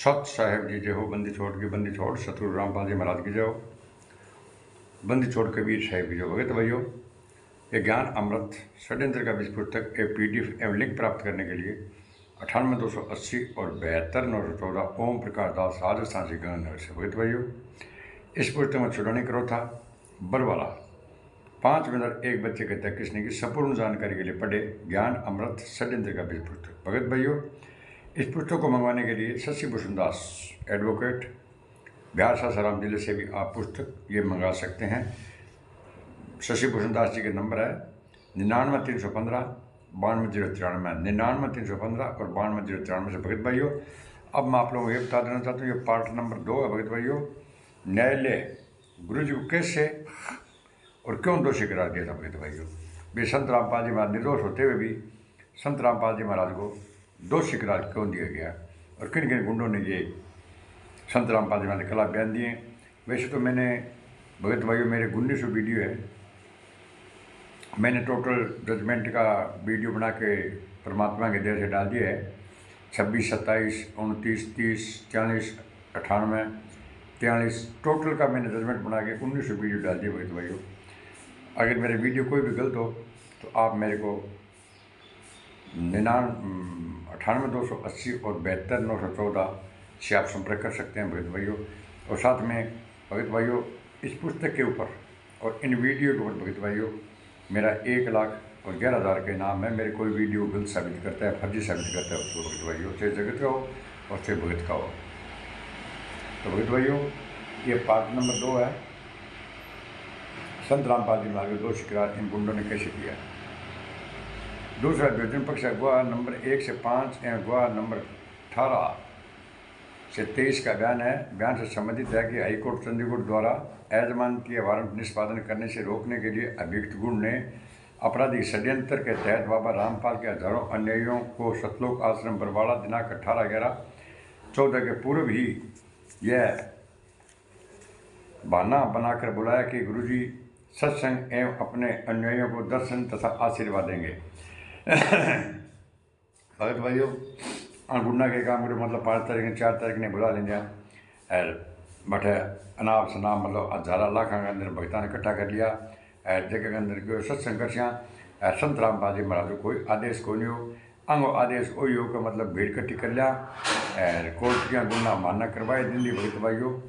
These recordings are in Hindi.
सत साहेब जी जय हो, बंदी छोड़ की बंदी छोड़, सतगुरु रामपाल जी महाराज की जय हो, बंदी छोड़ कबीर साहेब की जय हो। भगत भाइयों, ये ज्ञान अमृत षड्यंत्र का बीज पुस्तक ए PDF एवं लिंक प्राप्त करने के लिए 98-280 और 72-914 ओम प्रकाश दास राजस्थान से गांधीनगर से। भगत भाइयों, इस पुस्तक में छुड़ाने करो था बरवाला 5 मिनट एक बच्चे के तक कृष्ण की संपूर्ण जानकारी के लिए पढ़े ज्ञान अमृत षड्यंत्र का बीज पुस्तक। भगत भाइयों, इस पुस्तक को मंगवाने के लिए शशि भूषण दास एडवोकेट बिहार सासाराम जिले से भी आप पुस्तक ये मंगा सकते हैं। शशि भूषण दास जी के नंबर है 99-315 92-093, 99-315 और 92-093 से। भगत भाइयों, अब मैं आप लोगों को ये बता देना चाहता हूँ, ये पार्ट नंबर 2 है। भगत भाइयों, न्यायालय गुरु जी को कैसे और क्यों दोषी करार दिया था। भगत भाइयों, वे संत रामपाल जी महाराज निर्दोष होते हुए भी संत रामपाल जी महाराज को दोषी करार क्यों दिया गया और किन किन गुंडों ने ये संत रामपाल जी महाराज के खिलाफ बयान दिए। वैसे तो मैंने भगत भाइयों मेरे 1900 वीडियो है, मैंने टोटल जजमेंट का वीडियो बना के परमात्मा के देर से डाल दिया है। 26, 27, 29, 30, 40, 98, 43 टोटल का मैंने जजमेंट बना के 1900 वीडियो डाल दिए। भगत भाइयों, अगर मेरे वीडियो कोई भी गलत हो तो आप मेरे को 98-280 और 72-914 से आप संपर्क कर सकते हैं। भगत भाइयों, और साथ में भगत भाइयों, इस पुस्तक के ऊपर और इन वीडियो के ऊपर भगत भाइयों मेरा 1,11,000 के इनाम है। मेरे कोई वीडियो गलत साबित करता है, फर्जी साबित करता है उसको भगत भाइयों, चाहे जगत का हो और चाहे भगत का हो। तो भगत भाइयों, ये पार्ट नंबर 2 है, संत रामपाल जी महाराज को दोषी करार इन गुंडों ने कैसे किया। दूसरा विवेचन पक्ष अगवा नंबर 1 से 5 एवं अगवा नंबर 18 से 23 का बयान है। बयान से संबंधित है कि हाईकोर्ट चंडीगढ़ द्वारा एजमान की वारंट निष्पादन करने से रोकने के लिए अभियुक्त गुण ने आपराधिक षड्यंत्र के तहत बाबा रामपाल के हजारों अनुयायियों को सतलोक आश्रम बरवाड़ा दिनांक 18/11/14 के पूर्व ही यह बहाना बनाकर बुलाया कि गुरुजी सत्संग एवं अपने अनुयायियों को दर्शन तथा आशीर्वाद देंगे। भगत भाइयों, गुंडा के काम करो मतलब 5 तारीख 4 तारीख ने बुला लेंगे और बटे अनाप शनाप मतलब 1000 लाख के अंदर भगता ने इकट्ठा कर लिया जगह के अंदर क्यों सत्संग करसियाँ संत रामपाल जी महाराज को कोई आदेश को नहीं हो अंगो आदेश वही हो कि मतलब भीड़ इकट्ठी कर लिया और कोर्ट की गुंडा मानना करवाए दिल्ली। भगत भाइयों,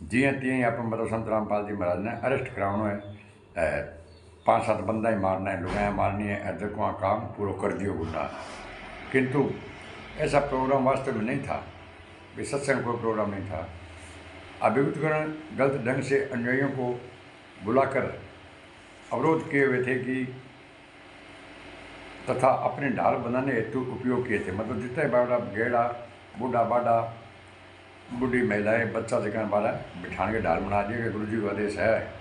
जियाँ तियाँ आप मतलब संत रामपाल जी महाराज ने अरेस्ट कराना है, 5-7 बंदा ही मारना है, लुगाया मारनी है, अदर को काम पूरा कर दियो गुंडा। किंतु ऐसा प्रोग्राम वास्तव में नहीं था, वे सत्संग कोई प्रोग्राम नहीं था। अभियुक्तगण गलत ढंग से अनुयायियों को बुलाकर अवरोध किए हुए थे कि तथा अपने ढाल बनाने हेतु उपयोग किए थे। मतलब जितने बड़ा गेड़ा बूढ़ा बाढ़ा बूढ़ी महिलाएं बच्चा जगह बारा बिठाने के ढाल बना दिए कि गुरु जी का आदेश है।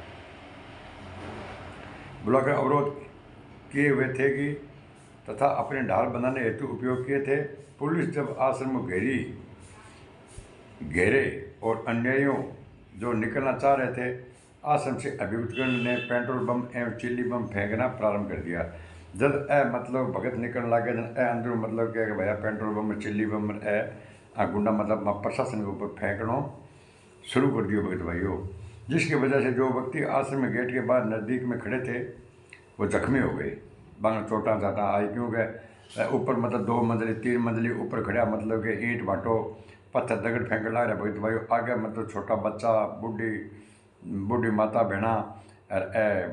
बुलाकर अवरोध किए हुए थे कि तथा अपने ढाल बनाने हेतु उपयोग किए थे। पुलिस जब आश्रम को घेरे और अनुयायियों जो निकलना चाह रहे थे आश्रम से अभियुक्तगण ने पेट्रोल बम एवं चिल्ली बम फेंकना प्रारंभ कर दिया। जब मतलब भगत निकलने लगे जब अंदर मतलब क्या कि भैया पेट्रोल बम चिल्ली बम गुंडा मतलब प्रशासन के ऊपर फेंकना शुरू कर दियो। भगत भाइयों, जिसकी वजह से जो व्यक्ति आश्रम में गेट के बाहर नज़दीक में खड़े थे वो जख्मी हो गए, बांग चोटा चाटा आई क्योंकि ऊपर मतलब 2 मंजिली 3 मंजिली ऊपर खड़ा मतलब कि ईंट भाटो पत्थर दगड़ फेंक ला रहा। भगत भाइयों, आगे मतलब छोटा बच्चा बूढ़ी माता बहना और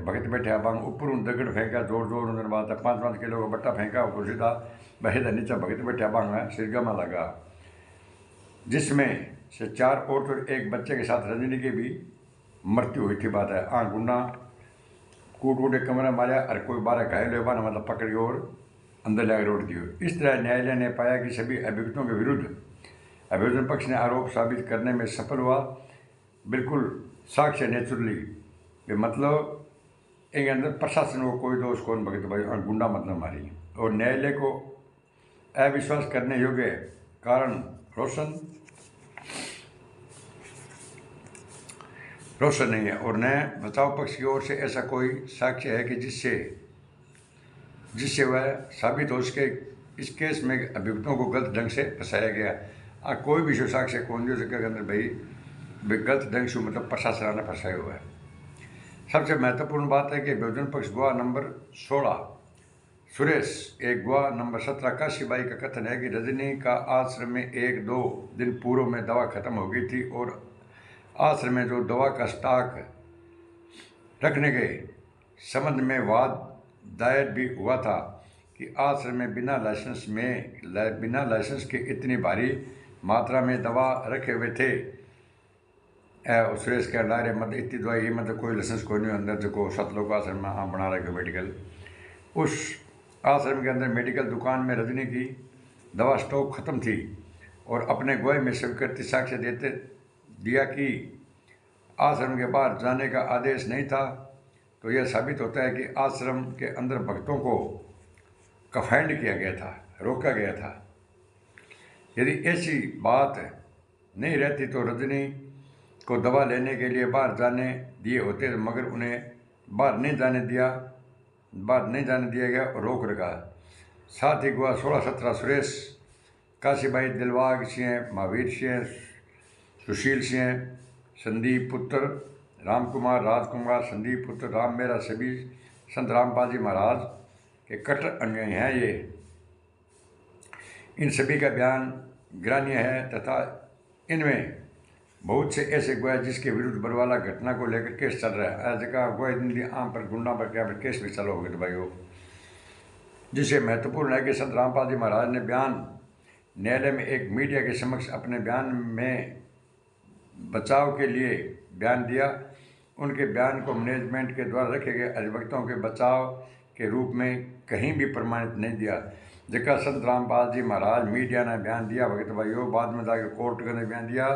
भगत बैठे बांग ऊपर दगड़ फेंका जोर जोर उन्होंने बात 5-5 किलो का बट्टा फेंका ऊपर सीधा बहे नीचे भगत बैठे बांग सिरगा में लगा, जिसमें से 4 औरतों और 1 बच्चे के साथ रजनी की भी मृत्यु हुई थी। बात है गुंडा कूट कूटे कमरा मारा और कोई 12 घायल हुआ ना मतलब पकड़ी और अंदर लाकर रोक दियो। इस तरह न्यायालय ने पाया कि सभी अभियुक्तों के विरुद्ध अभियोजन पक्ष ने आरोप साबित करने में सफल हुआ। बिल्कुल साक्ष्य नेचुरली मतलब इनके अंदर प्रशासन को कोई दोष कौन भगत भाई और गुंडा मतलब मारी और न्यायालय को अविश्वास करने योग्य कारण रोशन नहीं है और न बचाव पक्ष की ओर से ऐसा कोई साक्ष्य है कि जिससे वह साबित हो सके। इस केस में अभियुक्तों को गलत ढंग से फंसाया गया। कोई भी शो साक्ष्य कौन जो जगह के अंदर भाई गलत ढंग से मतलब प्रशासन ने फंसाया हुआ है। सबसे महत्वपूर्ण बात है कि भोजन पक्ष गुआ नंबर 16 सुरेश एक गुआ नंबर 17 काशीबाई का कथन है कि रजनी का आश्रम में 1-2 दिन पूर्व में दवा खत्म हो गई थी और आश्रम में जो दवा का स्टॉक रखने के संबंध में वाद दायर भी हुआ था कि आश्रम में बिना लाइसेंस के इतनी भारी मात्रा में दवा रखे हुए थे। सुरेश कह रहा है मतलब इतनी दवाई मतलब कोई लाइसेंस कोई नहीं अंदर जो सतलोक आश्रम में हाँ बना रखे मेडिकल। उस आश्रम के अंदर मेडिकल दुकान में रजनी की दवा स्टॉक ख़त्म थी और अपने गोए में स्वीकृति साक्ष्य दिया कि आश्रम के बाहर जाने का आदेश नहीं था। तो यह साबित होता है कि आश्रम के अंदर भक्तों को कफाइंड किया गया था, रोका गया था। यदि ऐसी बात नहीं रहती तो रजनी को दवा लेने के लिए बाहर जाने दिए होते, मगर उन्हें बाहर नहीं जाने दिया गया और रोक रखा। साथ ही गुआ 16-17 सुरेश काशीबाई दिलबाग सिंह, महावीर सिंह, सुशील सिंह, संदीप पुत्र रामकुमार, राजकुमार, संदीप पुत्र राम मेरा सभी संत रामपाल जी महाराज के कट्टर अनुयायी हैं। ये इन सभी का बयान ग्राह्य है तथा इनमें बहुत से ऐसे गोया जिसके विरुद्ध बरवाला घटना को लेकर केस चल रहा है। जगह गोया दिल्ली आम पर गुंडा पर क्या पर केस भी चलो होगा तो भाई हो, जिसे महत्वपूर्ण है कि संत रामपाल जी महाराज ने बयान न्यायालय में एक मीडिया के समक्ष अपने बयान में बचाव के लिए बयान दिया। उनके बयान को मैनेजमेंट के द्वारा रखे गए अधिवक्ताओं के बचाव के रूप में कहीं भी प्रमाणित नहीं दिया। जगह संत रामपाल जी महाराज मीडिया ने बयान दिया भगत भाइयों, बाद में जाकर कोर्ट ने बयान दिया।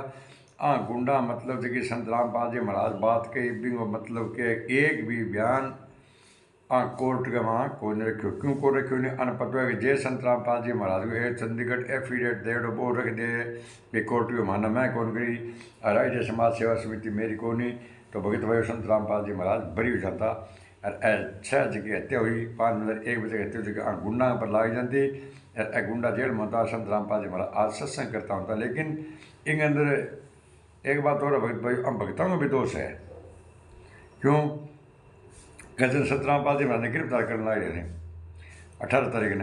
गुंडा मतलब जगह संत रामपाल जी महाराज बात के बिंगो मतलब के एक भी बयान कोर्ट के वहाँ को नहीं रखो। क्यों को रखो नहीं अनपता है कि जय संत रामपाल जी महाराज को चंडीगढ़ एफिडेविट दे वो रख दे भी कोर्ट को माना मैं कौन करी राज्य समाज सेवा समिति मेरी को नहीं। तो भगत भाई संत रामपाल जी महाराज बड़ी हो जाता और 6 जगह हत्या हुई, 5 मतलब 1 बजे हत्या जगह गुंडा पर लाग जाती और गुंडा जेल में होता। संत रामपाल जी महाराज आज सत्संग करता होता, लेकिन इन अंदर एक बात और भगत भाई हम भगतों में भी दोष है। क्यों कहते संत रामपाल जी महाराज ने गिरफ्तार करना है 18 तारीख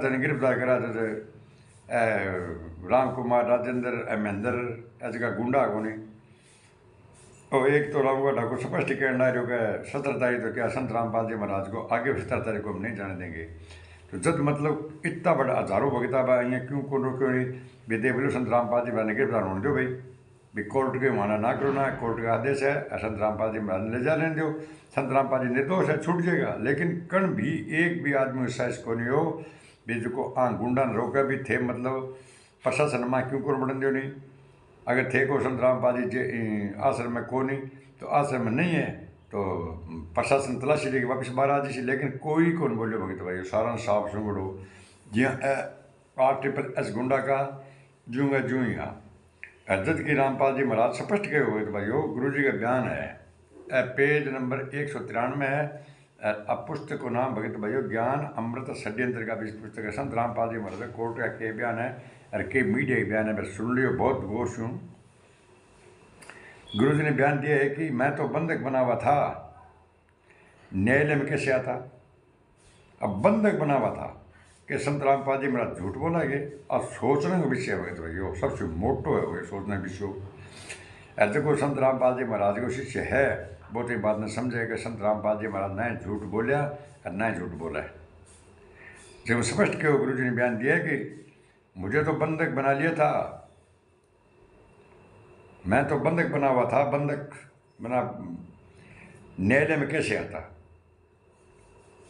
ने गिरफ्तार करा तो राम कुमार, राजेंद्र, महेंद्र ऐसे गुंडा को नहीं। और एक तो रामगढ़ को स्पष्ट कहना है कि 17 तारीख तो क्या संत रामपाल जी महाराज को आगे 17 तारीख को हम नहीं जाने देंगे। तो जब मतलब इतना बड़ा हजारों भगता बा यहाँ क्यों नहीं विदे बोलो संत रामपाल जी महाराज ने गिरफ्तार होने दो भाई कोर्ट के माना ना करो ना, कोर्ट का आदेश है संत रामपाल जी महाराज ले जा लेने दो। संत रामपाल जी निर्दोष है छूट जाएगा, लेकिन कण भी एक भी आदमी साइज को नहीं हो बीज को गुंडा ने रोका भी थे मतलब प्रशासन में क्यों को बढ़न दो नहीं। अगर थे को संत रामपाल जी आश्रम में को नहीं तो आश्रम में नहीं है तो प्रशासन तलाशी लेके वापस बाहर आ जाए, लेकिन कोई कौन बोलो भगत भाई सारा साफ सुगड़ो जी RSS गुंडा का जूंगा जू ही हाँ। हजरत की रामपाल जी महाराज स्पष्ट कहे हुए तो भाई गुरु जी का बयान है पेज नंबर 193 है। अब पुस्तक को नाम भगत भाइयों ज्ञान अमृत षड्यंत्र का भी पुस्तक है। संत रामपाल जी महाराज कोर्ट का के बयान है और के मीडिया के बयान है, मैं सुन लियो बहुत गौर से। गुरु जी ने बयान दिया है कि मैं तो बंधक बना हुआ था, न्यायालय में कैसे आता। अब बंधक बना हुआ था कि संत रामपाल जी महाराज झूठ बोला गए और सोचने का विषय है भाई सबसे मोटो है वो सोचने विषय। ऐसे को संत रामपाल जी महाराज को शिष्य है बहुत ही बात ने समझे कि संत रामपाल जी महाराज न झूठ बोलिया और न झूठ बोला है। जब स्पष्ट क्यों गुरु जी ने बयान दिया कि मुझे तो बंधक बना लिया था, मैं तो बंधक बना हुआ था, बंधक बना न्यायालय में कैसे आता,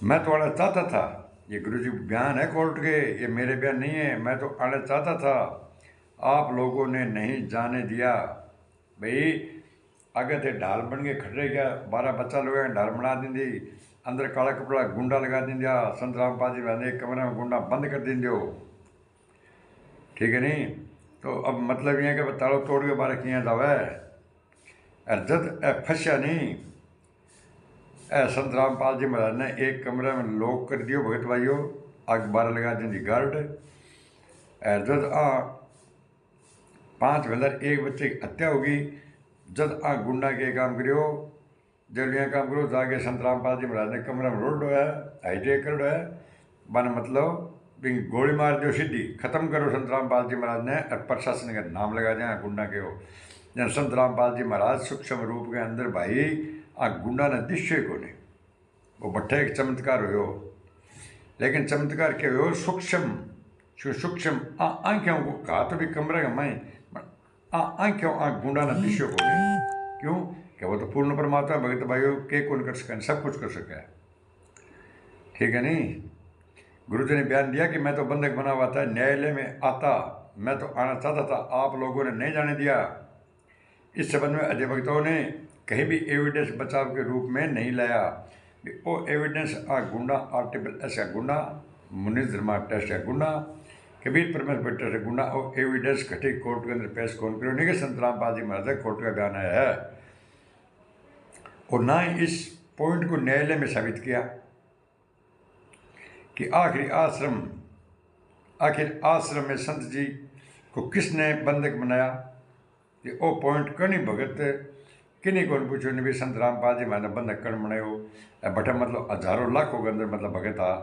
मैं तो आना चाहता था। ये गुरु जी बयान है कोर्ट के, ये मेरे बयान नहीं है। मैं तो आना चाहता था, आप लोगों ने नहीं जाने दिया। भाई आगे थे ढाल बन के खड़े गया 12 बच्चा लोग ढाल बना दी अंदर काला कपड़ा गुंडा लगा दिया। संत रामपाल जी ने एक कमरे में गुंडा बंद कर दो, ठीक है नहीं। तो अब मतलब ये कि ताड़ो तोड़ के बारे किया जावे जद फंसा नहीं। संत रामपाल जी महाराज ने एक कमरे में लॉक कर दियो भगत भाइयों, आग बारह लगा दी गार्ड जद 5 वेंदर एक बच्चे की हत्या होगी, जद गुंडा के काम करियो, जब यहाँ काम करो जाके संत रामपाल जी महाराज ने कमरा में रोड है, हाईटेक करो है, बन मतलब बिंग गोली मार दो सीधी खत्म करो संत रामपाल जी महाराज ने, और प्रशासन का नाम लगा दिया गुंडा के हो। जब संत रामपाल जी महाराज सूक्ष्म रूप के अंदर भाई गुंडा ने दिशे को नहीं, वो बट्ठे एक चमत्कार हो, लेकिन चमत्कार के हो सूक्ष्म आंखों को कहा तो भी कमरे का मैं आंखों गुंडा ने दिशे को नहीं, क्यों क्या वो तो पूर्ण परमात्मा भगत भाइयों के कौन कर सके, सब कुछ कर सके, ठीक है नहीं। गुरु जी ने बयान दिया कि मैं तो बंधक बना हुआ था, न्यायालय में आता मैं तो आना चाहता था, आप लोगों ने नहीं जाने दिया। इस संबंध में अधिवक्ताओं ने कहीं भी एविडेंस बचाव के रूप में नहीं लाया। वो एविडेंस गुंडा आर्टिकल ऐसा गुंडा, मुनीस धर्मा टेस्ट है गुंडा, कबीर परमेश्वर टेस्ट है गुंडा, और एविडेंस घटी कोर्ट के अंदर पेश कौन करो नहीं कि संत रामपाल जी महाराज कोर्ट का बयान आया है, और ना ही इस पॉइंट को न्यायालय में साबित किया कि आखिर आश्रम में संत जी को किसने बंधक बनाया। ये ओ पॉइंट कनी भगत किन्हीं को पूछो नहीं भी संत रामपाल जी मैंने बंधक कण बनायो, बटा मतलब हजारों लाखों के अंदर मतलब भगत आ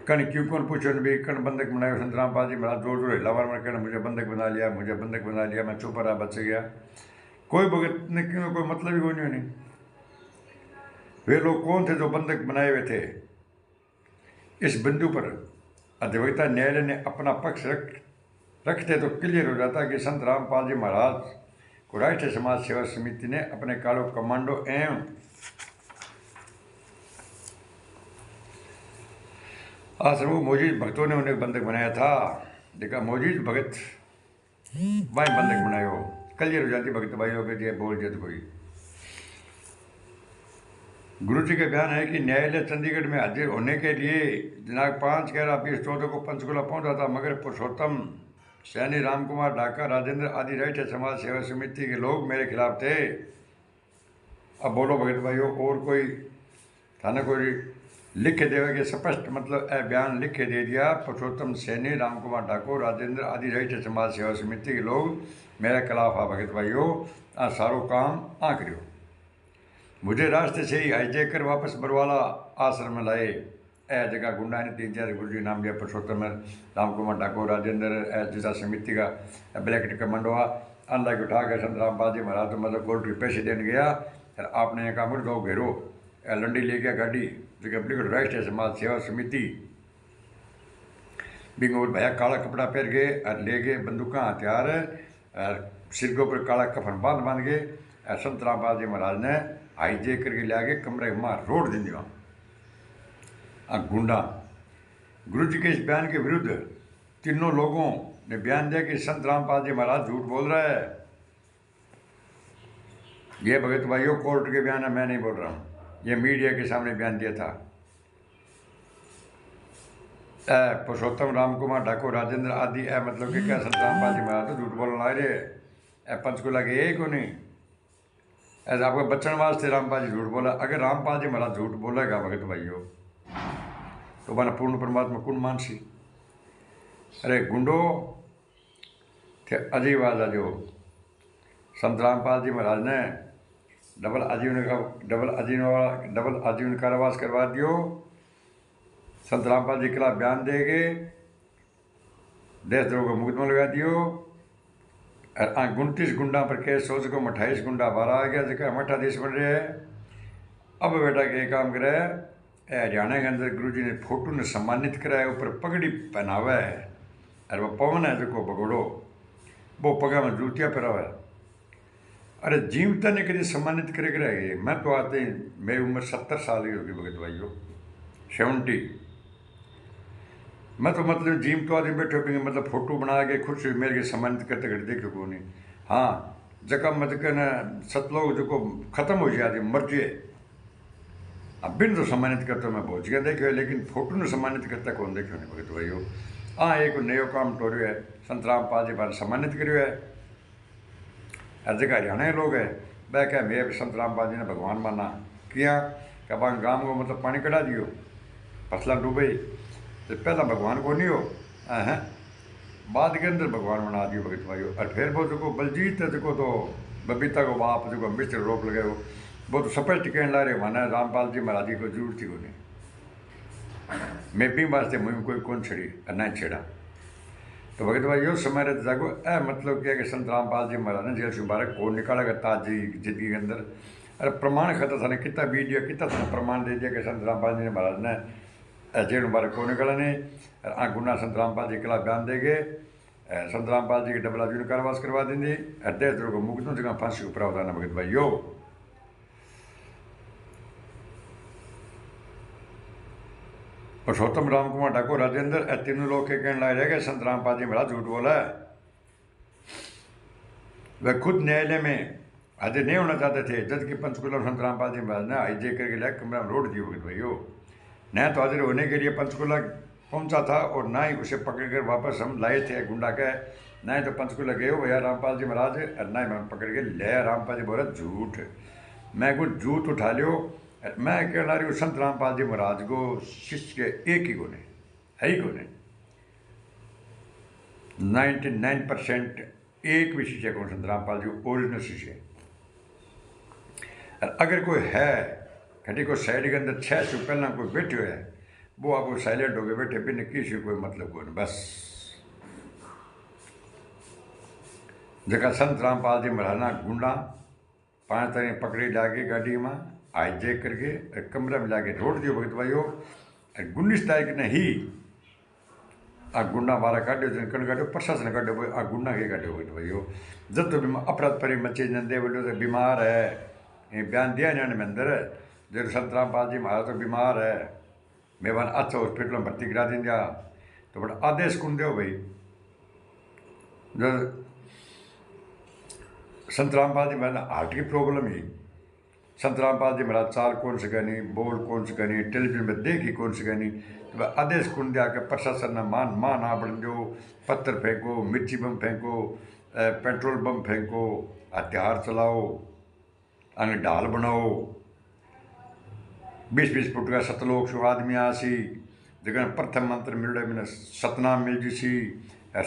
कण क्यों कौन पूछो नहीं भी कण बंधक बनायो। संत रामपाल जी महाराज जोर जोर हिला मार कण मुझे बंधक बना लिया, मुझे बंधक बना लिया, मैं चुप रहा बच गया। कोई भगत ने क्यों कोई मतलब ही कोई नहीं। वे लोग कौन थे जो बंधक बनाए हुए थे। इस बिंदु पर अधिवक्ता न्यायालय ने अपना पक्ष रखते तो क्लियर हो जाता कि संत रामपाल जी महाराज को राष्ट्रीय समाज सेवा समिति ने अपने कालो कमांडो एवं आश्रम मौजूद भक्तों ने उन्हें बंधक बनाया था। देखा मौजूद भगत भाई बंधक बनाए हो, क्लियर हो जाती भगत भाइयों के बोल दिया तो कोई। गुरु जी का बयान है कि न्यायालय चंडीगढ़ में हाजिर होने के लिए दिनांक 5/11/2014 को पंचकुला पहुंचा था, मगर पुरुषोत्तम सैनी, राम कुमार ढाका, राजेंद्र आदि राष्ट्रीय समाज सेवा समिति के लोग मेरे खिलाफ थे। अब बोलो भगत भाइयों, और कोई थाना कोई लिख के देगा कि स्पष्ट मतलब बयान लिख के दे दिया, पुरुषोत्तम सैनी, राम कुमार ठाकुर, राजेंद्र आदि राष्ट्रीय समाज सेवा समिति के लोग मेरे खिलाफ आ भगत भाइयों, सारो काम करियो। मुझे रास्ते से ही हाईजैक कर वापस बरवाला आश्रम में लाए। जगह गुंडा ने 3-4 गुरु जी नाम लिया, पुरुषोत्तम, राम कुमार ठाकुर, राजेंद्र जिसा समिति का ब्लैकेट कमांडोआ अंडा के उठा कर संत रामपाल जी महाराज तो मतलब कोर्ट के पैसे देने गया, फिर आपने एक काम दो घेरो लंडी ले गया गाड़ी जो ब्लैकेट राष्ट्रीय समाज सेवा समिति बिंग और भैया काला कपड़ा पहन गए और ले गए बंदूक हथियार, सिर के ऊपर काला कफन बांध गए। संत रामपाल जी महाराज ने हाईजैक करके ले आगे कमरे में रोड दिन दिया। गुंडा गुरु जी के इस बयान के विरुद्ध तीनों लोगों ने बयान दिया कि संत रामपाल जी महाराज झूठ बोल रहा है। यह भगत भाइयों कोर्ट के बयान है, मैं नहीं बोल रहा हूँ, यह मीडिया के सामने बयान दिया था। पुरुषोत्तम, राम कुमार ठाकुर, राजेंद्र आदि मतलब कि क्या संत रामपाल जी महाराज तो झूठ बोलना रहे पंचकुला के यही को नहीं, ऐसा आपका बच्चन वास्ते रामपाल जी झूठ बोला। अगर रामपाल जी महाराज झूठ बोलेगा भगत भाइयों तो बना पूर्ण परमात्मा कुण मानसी। अरे गुंडो थे अजीब आजा जो संत रामपाल जी महाराज ने डबल आजीवन कारावास करवा दियो। संत रामपाल जी के खिलाफ बयान देगे, देशद्रोह का मुकदमा लगा दियो। 29 गुंडा पर केस सोच को 28 गुंडा बाहर आ गया, जगह हम 28 बन रहे हैं। अब बेटा के काम करे हरियाणा के अंदर गुरु जी ने फोटो ने सम्मानित कराया, ऊपर पगड़ी पहनावा है और वो पवन है जो भगोड़ो वो पगा में जूतियाँ पहरावा है। अरे जीवता ने कभी सम्मानित करे रहेगी। मैं तो आते ही मेरी उम्र 70 साल की होगी भगत भाइयों, 70। मैं तो मतलब जीम तो आदमी बैठे होंगे मतलब फोटो बना के खुद से मेरे के सम्मानित करते करते देखे को नहीं। हाँ जगह मत कहना सतलोग जो को खत्म हो जाए मर जाए, अब बिन तो सम्मानित करते मैं पहुँच गया देखे, लेकिन फोटो ने सम्मानित करता कौन देखे नहीं भगत भाइयों। हाँ एक नयो काम टोरियो है, संत रामपाल जी बार सम्मानित करियो है। हर जगह हरियाणा के लोग है वह क्या मैं संत रामपाल जी ने भगवान माना किया, कब गांव को मतलब पानी कटा दियो, फसला डूबे तो पहला भगवान को नहीं हो है। बाद के अंदर भगवान बना दियो भगत भाइयों। और फिर वो जो बलजीत है जो तो बबीता को बाप जो मिस्टर रोक लगे वो तो स्पष्ट कहने ला रहे माना रामपाल जी महाराज जी को जरूरत थी कोई मैं भी वास्ते मुझे कोई कौन छड़ी ना छेड़ा। तो भगत भाई यो समय रहते जागो ए मतलब क्या कि संत रामपाल जी महाराज ने जेल से बाहर कौन निकालेगा ताजी जिंदगी के अंदर। अरे प्रमाण खतर था कितना वीडियो कितना था प्रमाण दे दिया कि संत रामपाल जी महाराज ने जेल बाहर कौन निकाला नहीं। आ गुना संत रामपाल जी के खिलाफ बयान दे गए संत रामपाल जी के डबला जी कारवास करवा देंगे देश द्रोह को मुक्त जगह फांसी को प्रावधान भगत भाई यो। पुरुषोत्तम राम कुमार ठाकुर राजेंद्र ए तीनों लोग के कहने लगे कि संत रामपाल जी महाराज झूठ बोला है। वह खुद न्यायालय में हाजिर नहीं होना चाहते थे जज की पंचकुला संत रामपाल जी महाराज ने हाईजे करके लाया कमरा में रोड दिए भाइयों। न तो हाजिर होने के लिए पंचकुला पहुंचा था और ना ही उसे पकड़कर वापस हम लाए थे गुंडा के। ना ही तो पंचकुला गए हो भैया रामपाल जी महाराज और ना ही मैं पकड़ के ले रामपाल जी बोला झूठ मैं कुछ झूठ उठा लियो। मैं कहना रही हूँ संत रामपाल जी महाराज को शिष्य के एक ही गुण है ही गुण है 99% एक भी शिष्य कौन संत रामपाल जी ओरिजिनल शिष्य है। और अगर कोई है घटी को साइड के अंदर 6 से पहला कोई बैठे हुए है वो आपको साइलेंट हो गए बैठे बिना किसी कोई मतलब को नहीं बस जगह संत रामपाल जी महाराज गुंडा 5 तारीख पकड़ी लाके गाड़ी में हाईजेक करके कमरा में लाके रोड दियो भगत भाइयों। 19 तारीख ने ही आ गुंडा मारा काटो जन कण काटो प्रशासन काटो आ गुंडा के काटो भगत भाइयों। जब तो अपराध परी मचे नंदे बोलो तो बीमार है ये बयान दिया इन्होंने में अंदर जो संत रामपाल जी महाराज तो बीमार है मेहमान अच्छा हॉस्पिटल में भर्ती करा देंगे तो बड़ा आदेश कौन दो भाई जो संत रामपाल जी महाराज हार्ट की प्रॉब्लम ही संत रामपाल जी महाराज चाल कौन सके नहीं बोल कौन सके नहीं टेलीविजन में देखी कौन सके नहीं तो आदेश कौन दिया कि प्रशासन ने मान ना बन दो पत्थर फेंको मिर्ची बम फेंको पेट्रोल बम फेंको हथियार चलाओ अने ढाल बनाओ 20-20 फुट का सतलोक सो आदमी आसी जगह प्रथम मंत्र मिलड़े मैंने सतनाम मिल जीसी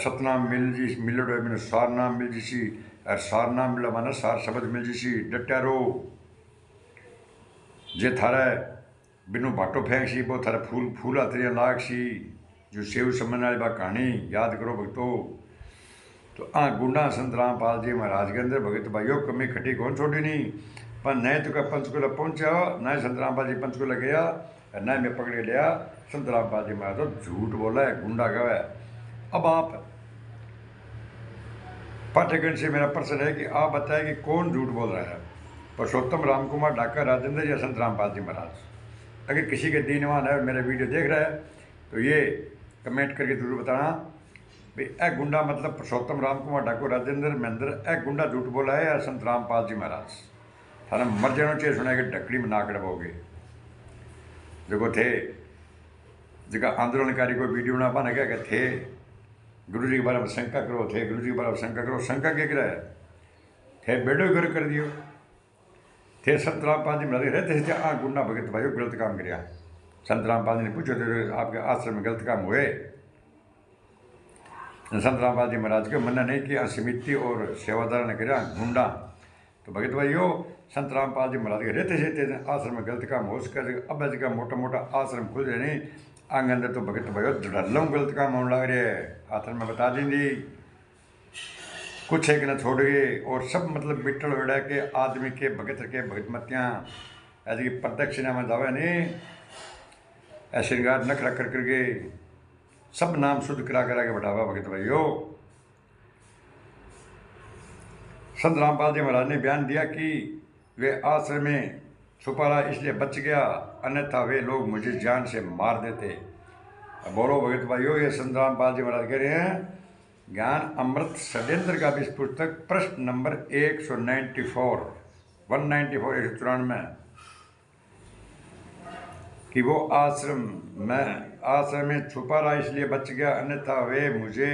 सतनाम मिलड़े मैंने सारनाम मिल जीसी और सारनाम मिला माना सार शब्द मिल जीसी डट्या रो जे थारा बिनु भाटो फेंक सी वो थारा फूल आतरिया लाग सी जो सेव समझने वाली बात कहानी याद करो भक्तों। तो गुंडा संत रामपाल जी महाराज के अंदर भगत भाइयों कमी खटी कौन छोड़ी नहीं पर न तो का पंचकुला पहुंचा न संत रामपाल जी पंचकुला गया न मैं पकड़ लिया संत रामपाल जी महाराज तो झूठ बोला है गुंडा का है। अब आप पाठ्यक्रम से मेरा प्रश्न है कि आप बताएं कि कौन झूठ बोल रहा है पुरुषोत्तम राम कुमार ढाका राजेंद्र या संत रामपाल जी महाराज। अगर किसी के दीनवान है मेरा वीडियो देख रहा है तो ये कमेंट करके जरूर बताना भाई ए गुंडा मतलब पुरुषोत्तम राम कुमार ढाकुर राजेंद्र महेंद्र ए गुंडा झूठ बोला है या संत रामपाल जी महाराज। थाना मर जाना चाहिए सुना कि ढकड़ी में नाक डबोगे जो थे जगह आंदोलनकारी कोई वीडियो ना बना क्या थे गुरु जी के बारे में शंका करो थे गुरु जी के बारे में शंका करो शंका क्या करा है थे बेड़ो घर कर दियो थे संत रामपाल जी महाराज रहते थे गुंडा भगत भाई गलत काम कराया संत रामपाल जी ने पूछो तो आपके आश्रम में गलत काम हुए संत रामपाल जी महाराज के मना नहीं किया समिति और सेवादार ने कराया गुंडा। तो भगत भाइयों संत रामपाल जी महाराज के रहते आश्रम में गलत काम हो सके अब जगह मोटा मोटा आश्रम खुल रहे नहीं आगे अंदर तो भगत भाइयों धड़ल्लों गलत काम होने लग रहे है आश्रम में बता देंगी कुछ एक न छोड़ गए और सब मतलब बिट्टल वेड़ा के आदमी के भगत मतियाँ ऐसे कि प्रदक्षिणा में जावे नहीं श्रृंगार नखरा कर करके सब नाम शुद्ध करा के बढ़ावा भगत भाइयों। संत रामपाल जी महाराज ने बयान दिया कि वे आश्रम में छुपा रहा इसलिए बच गया अन्यथा वे लोग मुझे जान से मार देते। बोलो भगत भाइयों ये संत रामपाल जी महाराज कह रहे हैं ज्ञान अमृत षड्यंत्र का भी पुस्तक प्रश्न नंबर 194 कि वो आश्रम में छुपा रहा इसलिए बच गया अन्यथा वे मुझे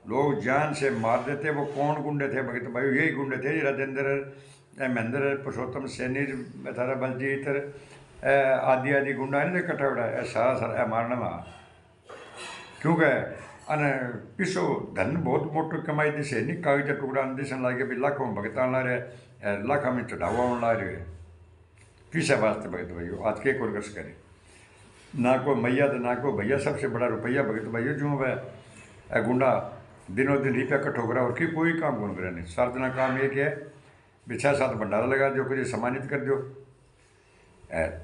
लोग जान से मार देते। वो कौन गुंडे थे भगत भाई यही गुंडे थे राजेंद्र महेंद्र पुरुषोत्तम सैनी थारा बलजीत आदि गुंडा नहीं इकट्ठा उड़ा सारा मारने में क्योंकि अने पीछो धन बहुत मोटो कमाई दिसे नहीं कागज टुकड़ा दिसन लागे भी लाखों में भगत ला रहे लाखा में चढ़ावा ला रहे किसे वास्ते भगत भाइयों आज के कोई कस करे ना को मैया तो ना को भैया सबसे बड़ा रुपया भगत भाइयों जो वह गुंडा दिनों दिन रुपया कट्ठो करा और की कोई काम कौन करे नहीं सार्वजना काम एक है भी 6-7 भंडारा लगा दो कुछ सम्मानित कर दो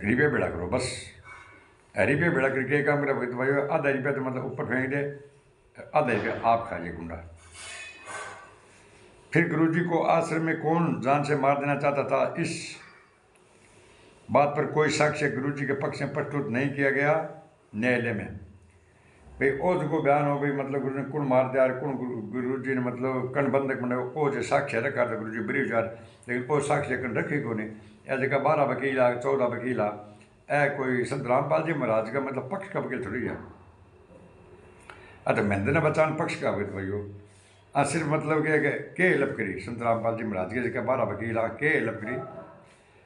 रुपया बेड़ा करो बस रुपया बेड़ा करके काम करा भगत भाइयों आधा रुपया तो मतलब ऊपर फेंक दे आधा रुपया आप खा लिए गुंडा। फिर गुरु जी को आश्रम में कौन जान से मार देना चाहता था इस बात पर कोई साक्ष्य गुरु जी के पक्ष में प्रस्तुत नहीं किया गया न्यायालय में। भाई ओज को बयान हो भाई मतलब गुरु ने कौन मार दिया कौन गुरु जी ने मतलब कण बंधक बने वो जो साक्ष्य रखा था गुरु जी बरी जार लेकिन वो साक्ष्य कण रखे को नहीं ऐसे का 12 वकील आ 14 वकील आ कोई संत रामपाल जी महाराज का मतलब पक्ष का वकील थोड़ी है तो महेंद्र ने बचान पक्ष का वकील भाइयों सिर्फ मतलब के हेल्प करी संत रामपाल जी महाराज के जगह 12 वकील आ के हेल्प करी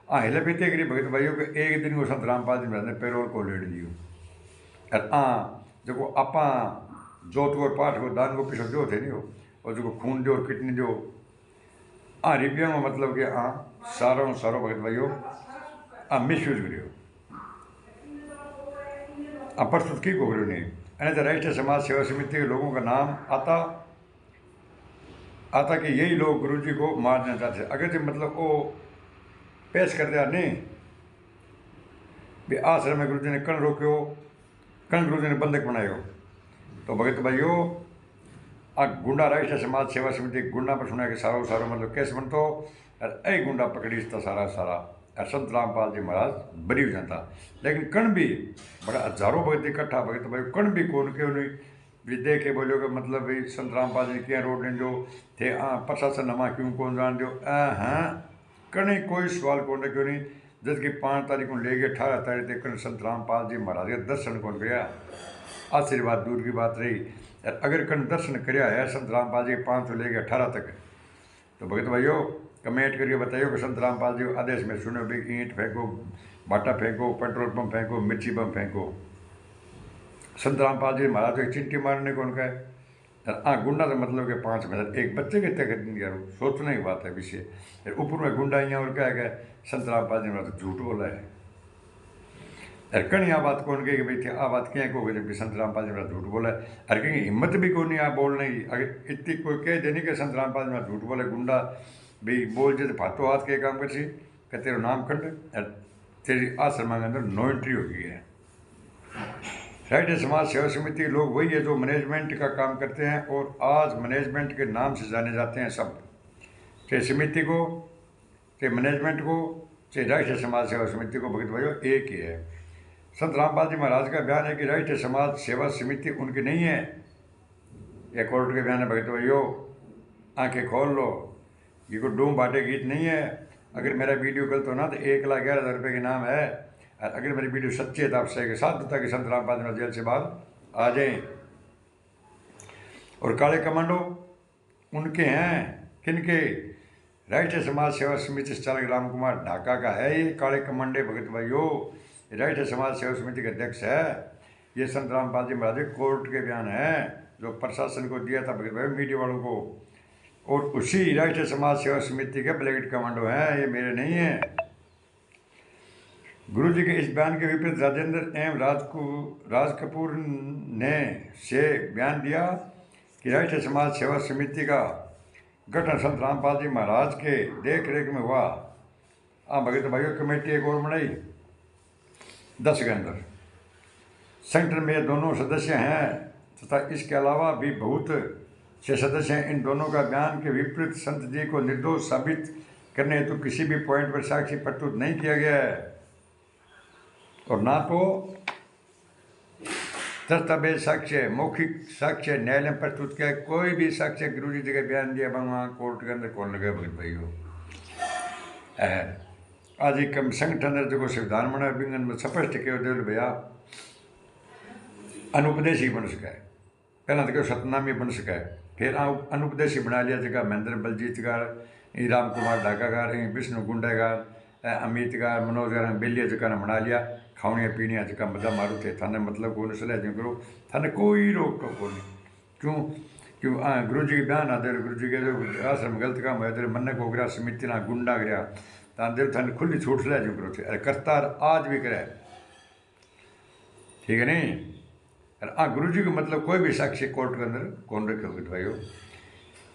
हेल्प इतने करी भगत भाइयों के एक दिन को संत रामपाल जी महाराज ने पेरोल को लेट दियो और जो आप जोत और पाठ को दान को पीछे जो थे नहीं हो और जो खून दो और किडनी दो रुपया में मतलब कि सारो सारो भगत भाइयों मिस यूज करियो प्रस्तुत की को करियो नहीं अने तो राष्ट्रीय समाज सेवा समिति के लोगों का नाम आता कि यही लोग गुरु जी को मारना चाहते अगर जो मतलब वो पेश कर दिया नहीं भी आश्रम में गुरु जी ने कण रोक्यो कण गुरु जी ने बंधक बनायो तो भगत भाइयों गुंडा राष्ट्रीय समाज सेवा समिति गुंडा पर सुना कि सारो सारो मतलब केस बनतो और ए गुंडा पकड़ी था सारा सारा और संत रामपाल जी महाराज बरी हो जाता लेकिन कण भी बड़ा हजारों भगत इकट्ठा भगत भाई कण भी कौन क्यों नहीं भी देखे बोलो कि मतलब भाई संत रामपाल जी क्या रोड ने जो थे प्रशासन नमा क्यों कौन जान दो हाँ कण कोई सवाल कौन क्यों नहीं जबकि 5 तारीख को ले गए 18 तारीख तक संत रामपाल जी महाराज के दर्शन कौन गया आशीर्वाद दूर की बात रही अगर कण दर्शन कराया है संत रामपाल जी 5 से लेके 18 तक तो भगत भाइयों कमेंट करके बताइयो कि संत रामपाल जी आदेश में सुनो भी ईंट फेंको बाटा फेंको पेट्रोल पंप फेंको मिर्ची बम फेंको संत रामपाल जी महाराज को चिंटी मारने को उनका है गुंडा तो मतलब कि 5 मिनट एक बच्चे के तक यार सोचने की बात है विषय ऊपर में गुंडा यहाँ और क्या है संत रामपाल जी महाराज तो झूठ बोला है अरे कहीं आ बात कौन कही कि भाई थी आ बात क्या को जब संत रामपाल जी महाराज झूठ बोला है अरे कहीं हिम्मत भी कौन नहीं आ बोलने की अगर इतनी कोई कह देनी कि संत रामपाल जी महाराज झूठ बोले गुंडा भाई बोल जे तो फातो हाथ के काम कर सी कि तेरा नाम खंड तेरी आश्रमा के अंदर नो एंट्री हो गई है। राष्ट्रीय समाज सेवा समिति के लोग वही है जो मैनेजमेंट का काम करते हैं और आज मैनेजमेंट के नाम से जाने जाते हैं सब चाहे समिति को चाहे मैनेजमेंट को चाहे राष्ट्रीय समाज सेवा समिति को भगत भाइयों एक ही है। संत रामपाल जी महाराज का बयान है कि राष्ट्रीय समाज सेवा समिति उनकी नहीं है। यह कोर्ट के बयान है भगत भाइयों आंखें खोल लो ये कोई डूम बाटे गीत नहीं है। अगर मेरा वीडियो गलत हो ना तो 1,11,000 रुपये के नाम है और अगर मेरी वीडियो सच्ची है तो आप सही के साथ बता कि संत रामपाल जी जेल से बाहर आ जाएं। और काले कमांडो उनके हैं किनके राष्ट्रीय समाज सेवा समिति संचालक राम कुमार ढाका का है ये काले कमांडे भगत भाइयों राष्ट्रीय समाज सेवा समिति के अध्यक्ष है। ये संत रामपाल जी महाराज कोर्ट के बयान है जो प्रशासन को दिया था भगत भाई मीडिया वालों को और उसी राष्ट्रीय समाज सेवा समिति के ब्लैकेट कमांडो हैं ये मेरे नहीं हैं। गुरु जी के इस बयान के विपरीत राजेंद्र एवं राज कपूर ने से बयान दिया कि राष्ट्रीय समाज सेवा समिति का गठन संत रामपाल जी महाराज के देख रेख में हुआ। भगत भाइयों कमेटी एक और बनाई 10 के अंदर संगठन में ये दोनों सदस्य हैं तथा इसके अलावा भी बहुत से सदस्य हैं। इन दोनों का बयान के विपरीत संत जी को निर्दोष साबित करने हेतु किसी भी पॉइंट पर साक्षी प्रस्तुत नहीं किया गया है और ना तो दस्तावेज साक्ष्य मौखिक साक्ष्य न्यायालय में प्रस्तुत किया। कोई भी साक्ष्य गुरु जी का बयान दिया वहाँ कोर्ट के अंदर कौन लगे भगत भाइयों। आज एक संगठन जो संविधान बना बिंगन में स्पष्ट किया भैया अनुपदेशी बन सका है पहला तो सतनामी बन सका है फिर अनुपदेशी बना लिया जगह महेंद्र बलजीत गार राम कुमार ढाका गार विष्णु गुंडा गार अमित गार मनोज गार बेलिया जगह ने बना लिया खावणिया पीणिया जगह मजा मारू थे थाने मतलब को सलाह जो करो थाने कोई रोक टोक को नहीं क्यों क्यों गुरु जी के बयान आते गुरु जी के जो आश्रम गलत काम हुआ तेरे मन को गिरा समिति ना गुंडा गिरा दिल थाने खुली छूट ले जो करो अरे करतार आज भी करे, ठीक है नहीं। अरे गुरु जी को मतलब कोई भी साक्षी कोर्ट के अंदर कौन रखे होगी तो भाइयों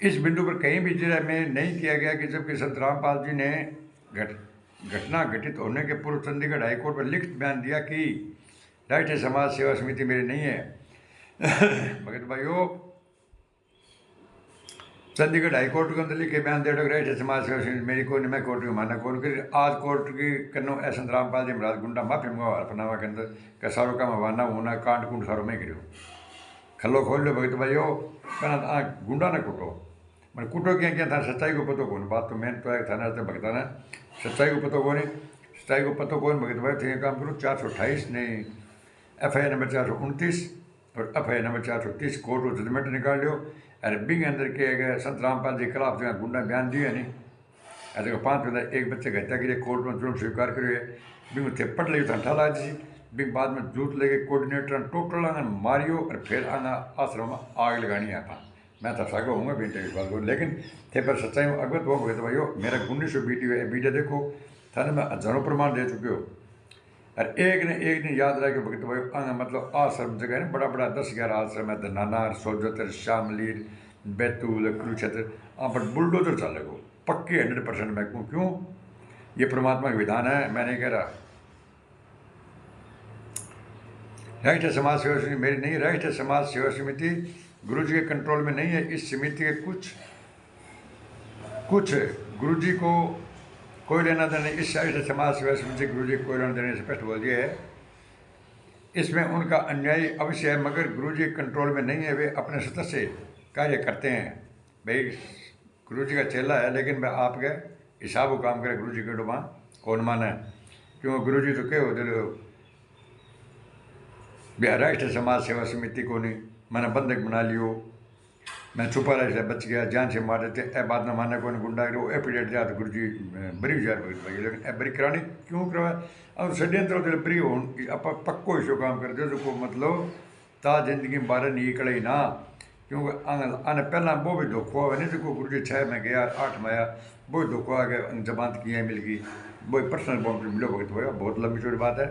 इस बिंदु पर कहीं भी जिला में नहीं किया गया कि जबकि संत रामपाल जी ने घटना घटित होने के पूर्व चंडीगढ़ हाईकोर्ट में लिखित बयान दिया कि राष्ट्रीय समाज सेवा समिति मेरी नहीं है। भगत भाइयों चंडीगढ़ हाईकोर्ट के अंदर लिखे बयान दे राष्ट्रीय समाज सेवा समिति मेरी कोई नहीं, मैं कोर्ट को माना कौन कर आज कोर्ट की कनो संत रामपाल जी महाराज गुंडा माफी मंगा अपनावा के अंदर का सारो काम वाना होना कांड कुंड सारो मैं करो खलो खोल लो भगत भाइयों कहना गुंडा ना कुटो मैंने कुटो क्या क्या था सच्चाई को पतो कौन बात तो मेन तो है थाना से भगता ना सच्चाई को पतो कौन सच्चाई को पतो कौन भगत भाई थे काम करो 428 ने FIR नंबर 429 और FIR नंबर 430 कोर्ट को जजमेंट निकाल लियो। अरे बिंग अंदर के गए संत रामपाल जी खिलाफ जो गुंडा बयान दिए नहीं ऐसे 5 बंदा एक बच्चे की हत्या करिए कोर्ट में जुर्म स्वीकार करिए बिंग थप्पड़ लगी था ठाला जी बिंग बाद में जूत लेके कोऑर्डिनेटर टोटल आना मारियो और फिर आना आश्रम में आग लगानी आता मैं था सागो हूँगा बेटे इस बात को लेकिन थे पर सच्चाई में अगवत वो गए तो भाइयों मेरा 1900 वीडियो देखो थाने में हजारों प्रमाण दे चुके हो। अरे एक ने याद रहे कि भगत भाई मतलब आश्रम जगह है बड़ा बड़ा 10-11 आश्रम है नानार सोजोतर शामलीर बैतूल कुरुक्षेत्र पर बुलडोजर चलेगो पक्के 100% मैं क्यों ये परमात्मा का विधान है मैं नहीं कह रहा। राष्ट्रीय समाज सेवा समिति मेरी नहीं राष्ट्रीय समाज सेवा समिति गुरु जी के कंट्रोल में नहीं है। इस समिति के कुछ गुरु जी को कोई लेना देना इस राष्ट्रीय समाज सेवा समिति गुरु जी को कोई लेना देने स्पष्ट बोल दिया है। इसमें उनका अन्यायी अवश्य है मगर गुरु जी कंट्रोल में नहीं है वे अपने सतह से कार्य करते हैं। भाई गुरु जी का चेला है लेकिन मैं आपके हिसाब को काम करे गुरु जी के डुबा कौन माना है क्यों गुरु जी तो क्या हो दिल राष्ट्रीय समाज सेवा समिति को नहीं मैंने बंधक बना लियो मैं छुपा रहा से बच गया जान से मार देते ए बात ना मानने को गुंडा वो एफिडेट दिया तो गुरु जी बरी जा लेकिन ए बरी करानी क्यों करवा और षड्यंत्र दिल प्रिय हो आप पक्को इसो काम कर दो जो मतलब ता जिंदगी में बारह निकले ना क्योंकि आने पहला वो भी धोखा हुआ नहीं जो गुरु जी 6 में गया 8 में आया वो धोखा आ गया जमानत किया मिल गई वो पर्सनल बाउंड्री मिलो भगत हुआ बहुत लंबी चौड़ी बात है।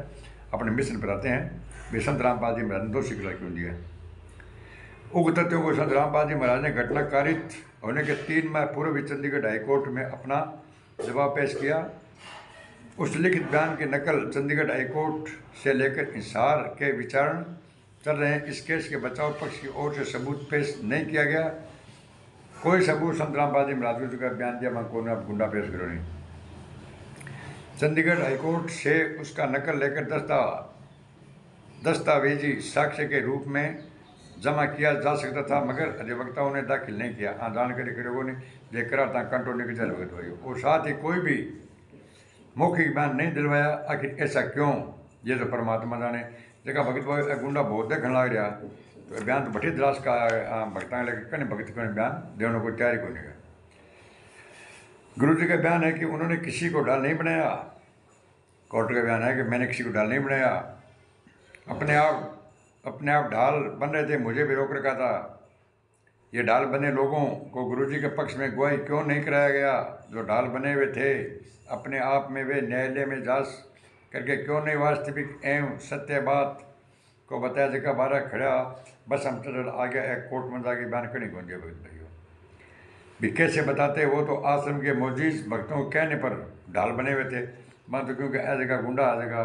अपने मिशन पर आते हैं वे संत रामपाल जी महाराज ने दोषी करार क्यों दिया। उक्त तथ्यों को संत रामपाल जी महाराज ने घटना कारित होने के 3 माह पूर्व चंडीगढ़ हाईकोर्ट में अपना जवाब पेश किया। उस लिखित बयान की नकल चंडीगढ़ हाईकोर्ट से लेकर हिसार के विचारण चल रहे हैं। इस केस के बचाव पक्ष की ओर से सबूत पेश नहीं किया गया। कोई सबूत संत रामपाल जी महाराज का बयान दिया मैं कौन आप गुंडा पेश करो नहीं। चंडीगढ़ हाईकोर्ट से उसका नकल लेकर दस्तावेजी साक्ष्य के रूप में जमा किया जा सकता था मगर अधिवक्ताओं ने दाखिल नहीं किया। जानकारी करोगो ने लेकर कंट्रोल नहीं किया भगत और साथ ही कोई भी मौखिक बयान नहीं दिलवाया। आखिर ऐसा क्यों ये तो परमात्मा जाने जगह भगत भाई गुंडा बहुत देखने लग रहा तो बयान तो बठी द्रास का भगता लेकर कहीं भगत को बयान देने को तैयारी को नहीं। गुरु जी का बयान है कि उन्होंने किसी को ढाल नहीं बनाया। कोर्ट का बयान है कि मैंने किसी को ढाल नहीं बनाया अपने आप ढाल बन रहे थे मुझे भी रोक रखा था। ये ढाल बने लोगों को गुरु जी के पक्ष में गवाही क्यों नहीं कराया गया। जो ढाल बने हुए थे अपने आप में वे न्यायालय में जांच करके क्यों नहीं वास्तविक एवं सत्य बात को बताया जगह बारह खड़ा बस हम चल आ गया एक कोर्ट में जाके बयान करनी कौन दिया भगत भाइयों भी कैसे बताते वो तो आश्रम के मौजूद भक्तों के कहने पर ढाल बने हुए थे। मान तो क्योंकि ऐ जगह गुंडा आ जगह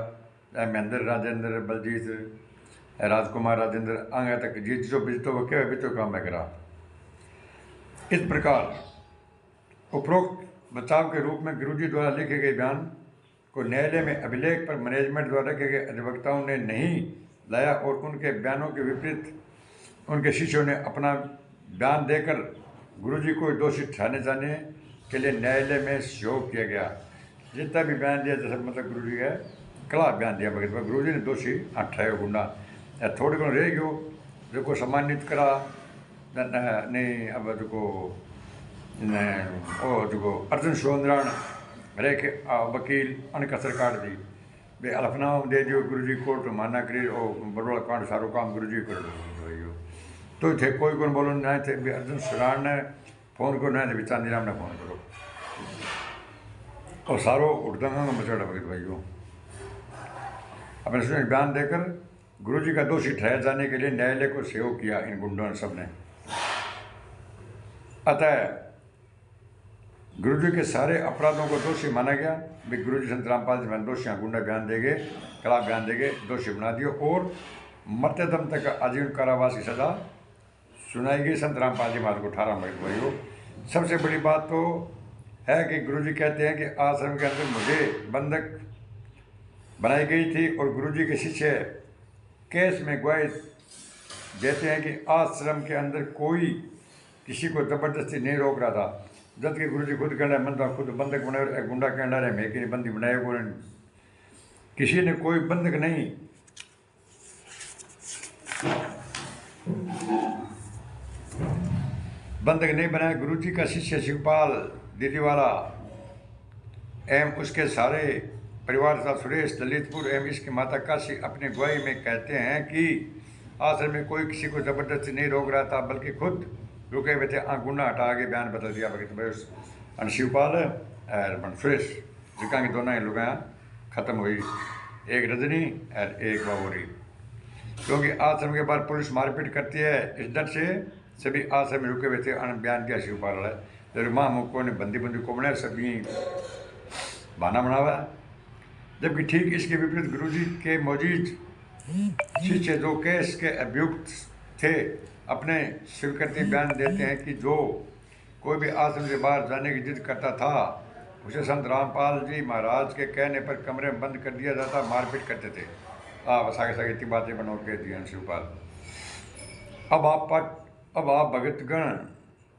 महेंद्र राजेंद्र बलजीत राजकुमार राजेंद्र आगे तक जीत जो बीतो वो क्या बीतो काम में करा। इस प्रकार उपरोक्त बचाव के रूप में गुरुजी द्वारा लिखे गए बयान को न्यायालय में अभिलेख पर मैनेजमेंट द्वारा रखे गए अधिवक्ताओं ने नहीं लाया और उनके बयानों के विपरीत उनके शिष्यों ने अपना बयान देकर गुरुजी को दोषी ठहराने जाने के लिए न्यायालय में सहयोग किया गया। जितना भी बयान दिया जैसे मतलब गुरुजी का कला बयान दिया भगत गुरुजी ने दोषी ठहराया गुंडा थोड़े को रह गयो जो को सम्मानित करा नहीं अब जो अर्जुन सोंद्राण रे के वकील अनका सरकार दी बे अलफनाम दे दियो गुरुजी कोर्ट माना करी ओ बड़ोड़ा कांड सारो काम गुरुजी कर दो। तो थे कोई को बोलो ना थे भी अर्जुन सुराण ने फोन करो ना भी चांदीराम ने फोन करो और सारो उठदंगा मचड़ा भगत भाइयों अपने सुने बयान देकर गुरु जी का दोषी ठहराए जाने के लिए न्यायालय को सहयोग किया इन गुंडों ने सबने। अतः गुरुजी के सारे अपराधों को दोषी माना गया। भी गुरुजी संत रामपाल जी में दोषी गुंडा बयान देंगे, खिलाफ बयान देंगे, दोषी बना दियो और मरते दम तक आजीवन कारावास की सजा सुनाई गई संत रामपाल जी महाराज को 18 मई को। सबसे बड़ी बात तो है कि गुरुजी कहते हैं कि आश्रम के अंदर मुझे बंधक बनाई गई थी और गुरुजी के शिष्य केस में गवाही देते हैं कि आश्रम के अंदर कोई किसी को जबरदस्ती नहीं रोक रहा था, जबकि गुरुजी खुद कहना है मन तो खुद बंधक बनाए गुंडा कहना है मैं कि बंदी बनाए को किसी ने कोई बंधक नहीं बनाया। गुरुजी का शिष्य शिवपाल दीदीवाला एवं उसके सारे परिवार तथा सुरेश ललितपुर एवं इसकी माता काशी अपनी गवाही में कहते हैं कि आश्रम में कोई किसी को जबरदस्ती नहीं रोक रहा था, बल्कि खुद रुके हुए थे। गुंडा हटा के बयान बदल दिया भगत भाई शिवपाल और सुरेश जिका की दोनों लुगाया खत्म हुई, एक रजनी और एक बाबूरी। क्योंकि आश्रम के बाद पुलिस मारपीट करती है, इस डर से सभी आश्रम में रुके हुए थे। बयान किया शिवपाल है जब माँ मुक्को ने बंदी को बनाया, सभी बहाना बनावा। जबकि ठीक इसके विपरीत गुरुजी के मौजूद शिष्य जो केस के अभियुक्त थे अपने स्वीकृति बयान देते हैं कि जो कोई भी आश्रम से बाहर जाने की जिद करता था उसे संत रामपाल जी महाराज के कहने पर कमरे में बंद कर दिया जाता, मारपीट करते थे। सागे सागे इतनी बातें बनो के दिया शिवपाल। अब आप भगतगण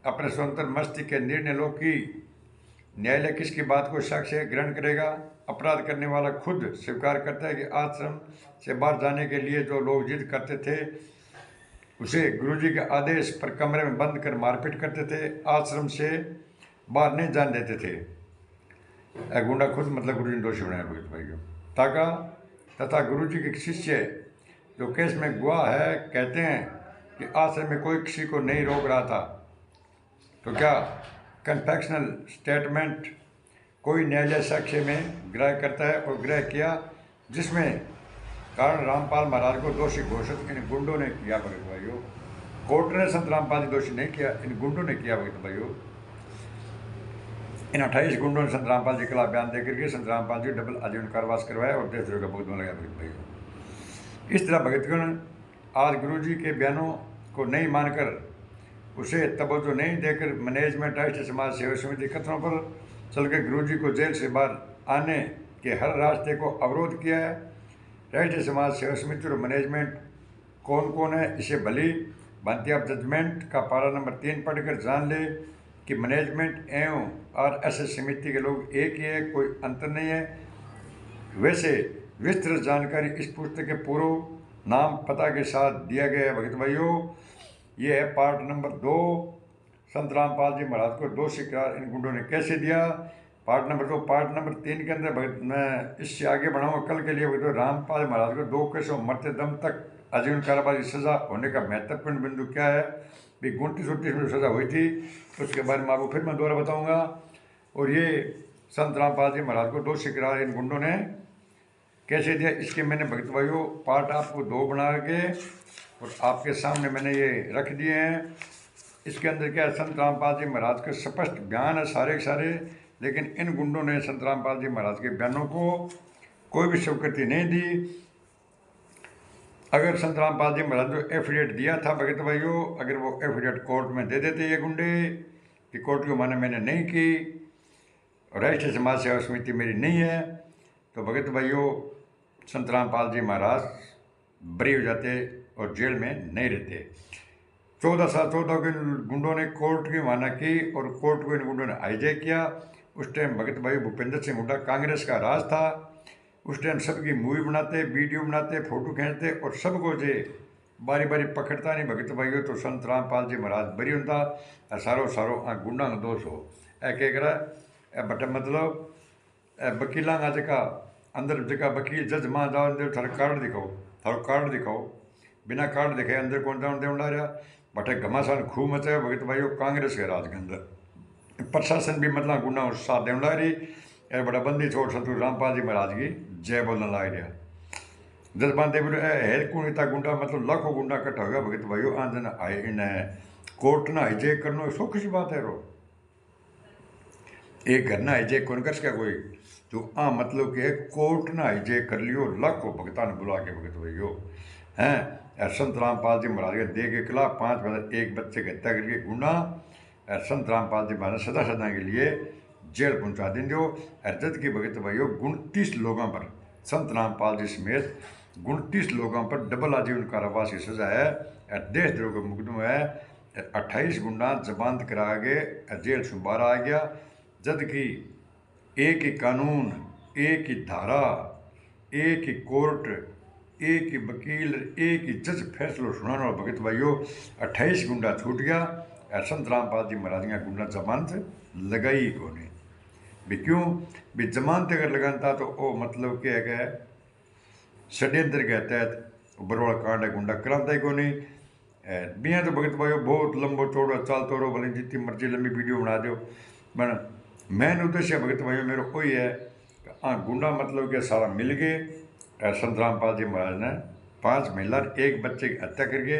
अपने स्वतंत्र मस्ती के निर्णय लो कि न्यायालय किसकी बात को साक्ष्य ग्रहण करेगा। अपराध करने वाला खुद स्वीकार करता है कि आश्रम से बाहर जाने के लिए जो लोग जिद करते थे उसे गुरुजी के आदेश पर कमरे में बंद कर मारपीट करते थे, आश्रम से बाहर नहीं जाने देते थे। गुंडा खुद मतलब गुरुजी ने दोषी बनाया भगत भाइयों। तथा गुरुजी के शिष्य जो केस में गवाह है कहते हैं कि आश्रम में कोई किसी को नहीं रोक रहा था। तो क्या कन्फेक्शनल स्टेटमेंट कोई न्यायालय साक्ष्य में ग्रह करता है और ग्रह किया, जिसमें कारण रामपाल महाराज को दोषी घोषित इन गुंडों ने किया भगत भाइयों। कोर्ट ने संत रामपाल जी दोषी नहीं किया, इन गुंडों ने किया भगत भाइयों। इन 28 गुंडों ने संत रामपाल जी के खिलाफ बयान देकर के संत रामपाल जी डबल आजीवन कारावास करवाया और देशद्रोह का भुगतान लगाया भगत भाइयों। इस तरह भगतगण आज गुरुजी के बयानों को नहीं मानकर उसे तवज्जो नहीं देकर मैनेजमेंट राष्ट्रीय समाज सेवा समिति कथनों पर चलकर गुरुजी को जेल से बाहर आने के हर रास्ते को अवरोध किया है। राष्ट्रीय समाज सेवा समिति और मैनेजमेंट कौन है इसे भली भांति आप जजमेंट का पारा नंबर 3 पढ़कर जान ले कि मैनेजमेंट एवं RSS समिति के लोग एक ही है, कोई अंतर नहीं है। वैसे विस्तृत जानकारी इस पुस्तक के पूर्व नाम पता के साथ दिया गया है भगत भाइयों। ये है पार्ट नंबर 2, संत रामपाल जी महाराज को दोषी करार इन गुंडों ने कैसे दिया। पार्ट नंबर 2 पार्ट नंबर 3 के अंदर भगत मैं इससे आगे बढ़ाऊंगा कल के लिए। भगत रामपाल महाराज को 2 केसों मरते दम तक आजीवन कारावास की सजा होने का महत्वपूर्ण बिंदु क्या है। भी 29-29 में सजा हुई थी, उसके बारे में आपको फिर मैं दोबारा बताऊंगा। और ये संत रामपाल जी महाराज को दोषी करार इन गुंडों ने कैसे दिया, इसके मैंने भगत भाइयों पार्ट आपको 2 बना के और आपके सामने मैंने ये रख दिए हैं। इसके अंदर क्या है, संत रामपाल जी महाराज के स्पष्ट बयान है सारे के सारे, लेकिन इन गुंडों ने संत रामपाल जी महाराज के बयानों को कोई भी स्वीकृति नहीं दी। अगर संत रामपाल जी महाराज जो एफिडेविट दिया था भगत भाइयों, अगर वो एफिडेविट कोर्ट में दे देते ये गुंडे कि कोर्ट की माने मैंने नहीं की और राष्ट्रीय समाज सेवा समिति मेरी नहीं है, तो भगत भाइयों संत रामपाल जी महाराज बरी हो जाते और जेल में नहीं रहते। 14 साल 14 के गुंडों ने कोर्ट की माना की और कोर्ट को इन गुंडों ने हाईजैक किया। उस टाइम भगत भाई भूपेंद्र सिंह हुड्डा कांग्रेस का राज था। उस टाइम सबकी मूवी बनाते, वीडियो बनाते, फोटो खींचते और सबको जे बारी बारी पकड़ता नहीं भगत भाइयों। तो संत रामपाल जी महाराज बरी होता सारो गुंडा का दोष हो ए के करा बट मतलब वकीलों का जगह अंदर जगह वकील जज मां जाओ थारा कार्ड दिखाओ बिना कार्ड दिखे अंदर कौन जान देना रहा। बटे घमासान खूब मचा भगत भाइयों कांग्रेस के राज के अंदर प्रशासन भी मतलब गुंडा साथ देने ला रही। यार बड़ा बंदी छोड़ संतूर रामपाल जी महाराज की जय बोलने ला रहा। जब बांधे बोले हेल कौन इतना गुंडा मतलब लाखों गुंडा इकट्ठा हो गया भगत भाइयों आंदन आए इन्हें कोर्ट ना हाईजेक करना सौखी सी बात है रो। एक घर ना हाईजेक कौन कर सका कोई तो मतलब कि कोर्ट ना हाईजेक कर लियो लाखों भगता ने बुला के भगत भाइयों हैं। संत रामपाल जी महाराज के दे के खिलाफ 5 बजे एक बच्चे के हत्या करके गुंडा संत रामपाल जी महाराज सदा सदा के लिए जेल पहुंचा दें दो। जद की भगत भाइयों 29 लोगों पर संत रामपाल जी समेत 29 लोगों पर डबल आजीवन कारावास की सजा है। देशद्रोह का मुकदमा है। 28 गुंडा जमानत करा के जेल से बाहर आ गया। जबकि एक ही कानून, एक ही धारा, एक ही कोर्ट, एक ही वकील, एक ही जज फैसलो सुनाने वाला भगत भाइयों 28 गुंडा छूट गया। संत रामपाल जी महाराज का गुंडा जमानत लगाई को नहीं भी क्यों भी जमानत अगर लगाता तो वो मतलब क्या है षड्यंत्र के तहत बरोड़ा कांड है गुंडा कराता ही को नहीं। बिया तो भगत भाइयों बहुत लंबो चौड़ा चलते रहो भले जितनी मर्जी लंबी वीडियो बना दो बन मेन उद्देश्य भगत भाइयों मेरा कोई है गुंडा मतलब कि सारा मिल गए। संत रामपाल जी महाराज ने 5 महिला 1 बच्चे की हत्या करके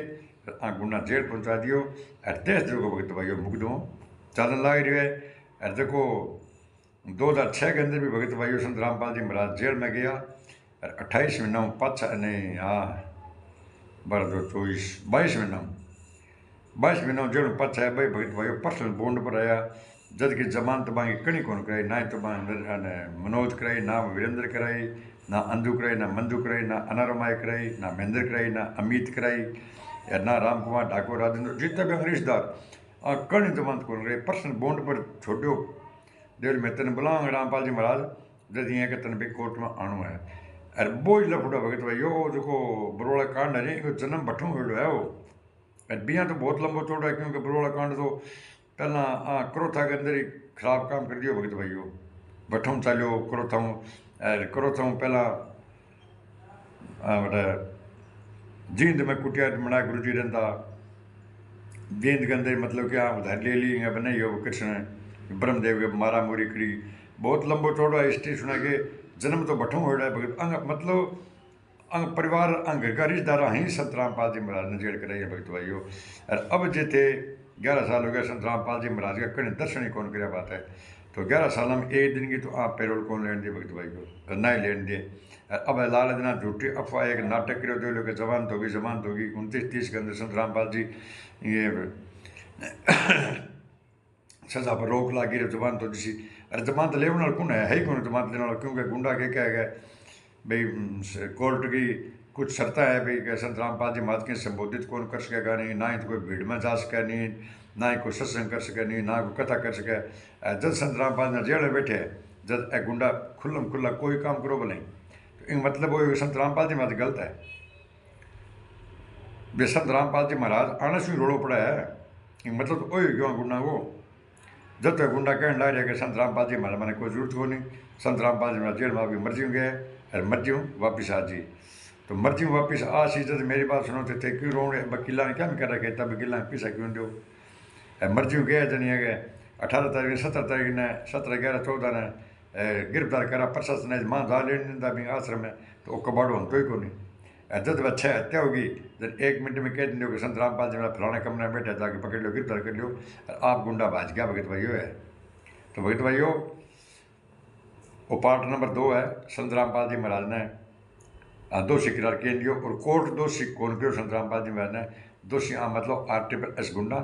गुंडा जेल पहुंचा दियो। देशद्रोह को भगत भाइयों मुकदमो चलन लग रही है। देखो 2006 के अंदर भी भगत भाइयों संत रामपाल जी महाराज जेल में गया। 28 महीना पाछा नहीं हाँ 22 महीना जेल में पाछा है भाई भगत भाइयों पर्सनल बॉन्ड पर आया। जद की जमानत बांगी कणी कौन कराई ना तो मनोज कराई ना वीरेंद्र कराई ना अंधु कराई ना मंधु कराई ना अनारमाई कराई ना महेंद्र कराई ना अमित कराई या ना राम कुमार ठाकुर राजेंद्र जितना भी रिश्तेदार कणी जमानत कौन कराई पर्सनल बॉन्ड पर छोड़ो। देवल मैं तेन बुलाऊंगा रामपाल जी महाराज जद ये तेन भी कोर्ट में आणु है। अरे वो ही लफड़ा भगत भाइयों जो बरोड़ा कांड है इनको जन्म भट्ठों हुए है वो बिया तो बहुत लंबो चौड़ा है क्योंकि बरोड़ा कांड तो पहला क्रोथा के अंदर ही खराब काम कर दियो भगत भाइयों भट्ठों चालो क्रोथों पहला बटा जींद में कुटिया मना गुरु जी रहता जींद के अंदर मतलब क्या उधार ले ली बनाई हो कृष्ण ब्रह्मदेव के मारा मोरी करी बहुत लंबो चौड़ा हिस्ट्री सुना के जन्म तो भट्ठों हो रहा है भगत मतलब परिवार घर का रिश्तेदार ही संत रामपाल जी महाराज ने जेल कराई है भगत भाइयों। और अब जे थे 11 साल हो गया संत रामपाल जी महाराज का कहीं दर्शन ही कौन कराया बात है तो 11 साल में एक दिन की तो आप पैरोल कौन लेने दिए भगत भाइयों ना ही लेने दिए। अब लाल दिना झूठी अफवाह एक नाटक करो दो लोग जमानत होगी 29-30 के अंदर संत रामपाल जी ये सजा पर रोक ला गिर जमानत हो जिसी अरे जमानत लेने वाला कौन है ही कौन जमानत लेने वाला क्योंकि गुंडा के क्या है भाई कोर्ट की कुछ शर्तें है भाई संत रामपाल जी महाराज के संबोधित कौन कर सकेगा नहीं ना ही तो कोई भीड़ में जा सके नहीं ना ही कोई सत्संग कर सके नहीं ना कोई कथा कर सके। जब संत रामपाल जी जेल में बैठे जब एक गुंडा खुल्लम खुल्ला कोई काम करो बोले तो इन मतलब वो संत रामपाल जी महाराज गलत है वे संत रामपाल जी महाराज आने से रोड़ो पड़ा है मतलब तो वही क्यों गुंडा को जब तक गुंडा कहने लग रहा है कि संत रामपाल जी महाराज मैंने कोई जरूरत हो नहीं संत रामपाल जी महाराज जेल में आपकी मर्जी में गए अरे मर्जी हूँ वापिस आ जी तो मर्जी हूँ वापिस आ सी जब मेरी बात सुनो थे क्यों रो रहे वकीला ने क्या कर रखा है तब वकीला ने पीछा क्यों दो मर्जी हूँ गया जनी है 18 तारीख 17 तारीख ने 17-11-14 ने गिरफ्तार करा प्रशासन ने मां धा लेने दिता भी आश्रम में तो वो कबाड़ो हम तो ही को नहीं जब अच्छा हत्या होगी जब 1 मिनट में कह देंगे कि संत रामपाल जी मेरा फलाने कमरे में बैठा जाके पकड़ लो गिरफ्तार कर लो आप गुंडा भाज गया भगत भाइयों है। तो भगत भाइयों वो पार्ट नंबर 2 है संत रामपाल जी महाराज ने दोषी करार के लियो और कोर्ट दोषी कौन करो संत रामपाल जी महाराज ने दोषी मतलब RTPS गुंडा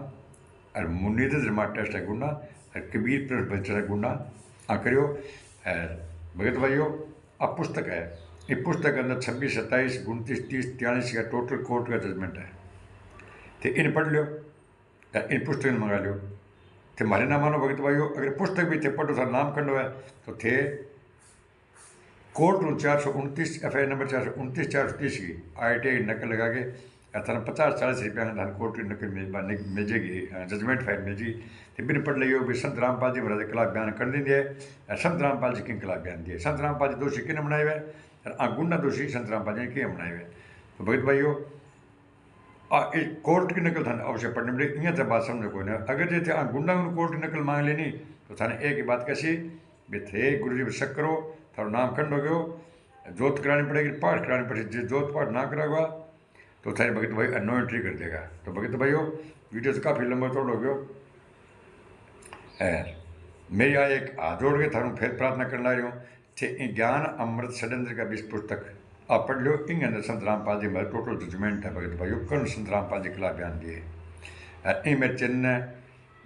और मुन्नी टेस्ट है गुंडा और कबीर प्रेस है गुंडा करो। भगत भाइयों अब पुस्तक है ये पुस्तक के अंदर 26, 27, 29, 30, 43 का टोटल कोर्ट का जजमेंट है तो इन पढ़ लो इन पुस्तक मंगा लो थे मारे ना मानो भगत भाइयों अगर पुस्तक भी थे पढ़ो सर नाम खंडो है तो थे कोर्ट में 429 FIR नंबर 429 430 की IIT नकल लगा के थाना 50-40 रुपया धान कोर्ट की नकल मिल जाएगी जजमेंट फाइल मिल जी तो बिन पढ़ लियो भी संत रामपाल जी महाराज के खिलाफ बयान कर देंगे संत रामपाल जी के खिलाफ बयान दिए संत रामपाल जी दोषी किने बनाए हुए और गुंडा दोषी संत रामपाल जी ने किए बनाए हुए। तो भगत भाइयों कोर्ट की नकल थाने अवश्य पढ़नी पड़े। इं तो बात समझो कोई ना। अगर जे थे गुंडा कोर्ट की नकल मांग लेनी तो थाने एक ही बात कैसी भी थे गुरु जी पर शक करो, थारो नाम खंड हो गयो, जोत करानी पड़ेगी, पाठ करानी पड़ेगी। जो जोत पाठ ना करागा तो थारी भगत भाई नो एंट्री कर देगा। तो भगत भाइयों वीडियो तो काफ़ी लंबा चौड़ हो गयो है। मेरी आज एक हाथ जोड़ के थारू फिर प्रार्थना करने ला रही हूँ थे ज्ञान अमृत षड्यंत्र का 20 पुस्तक आप पढ़ लो। इन अंदर संत रामपाल जी मेरा टोटल जजमेंट है भगत भाइयों, कर्ण संत रामपाल जी के खिलाफ बयान दिए। इन मेरे चैनल ने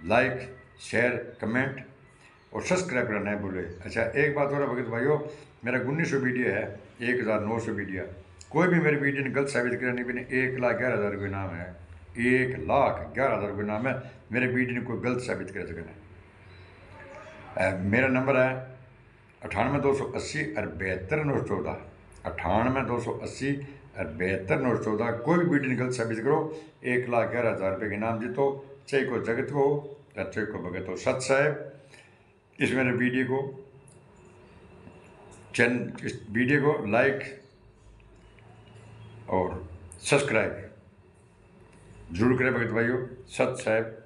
लाइक शेयर कमेंट और सब्सक्राइब करना नहीं भूले। अच्छा एक बात और है भगत भाइयों, मेरा 1900 वीडियो है, 1900 वीडियो। कोई भी मेरी वीडियो ने गलत साबित करा नहीं, मैंने 1,11,000 रुपये नाम है, 1,11,000 रुपये नाम है। मेरे वीडियो ने कोई गलत साबित कर सके नहीं। मेरा नंबर है 98,280 और 72,914, 98,280 और 72,914। कोई भी वीडियो गलत साबित करो, 1,11,000 रुपये के नाम जीतो, चाहे को जगत को या चाहे को भगत हो। सत साहेब इस मेरे वीडियो को इस वीडियो को लाइक और सब्सक्राइब जरूर करें भगत भाइयों। सत साहेब।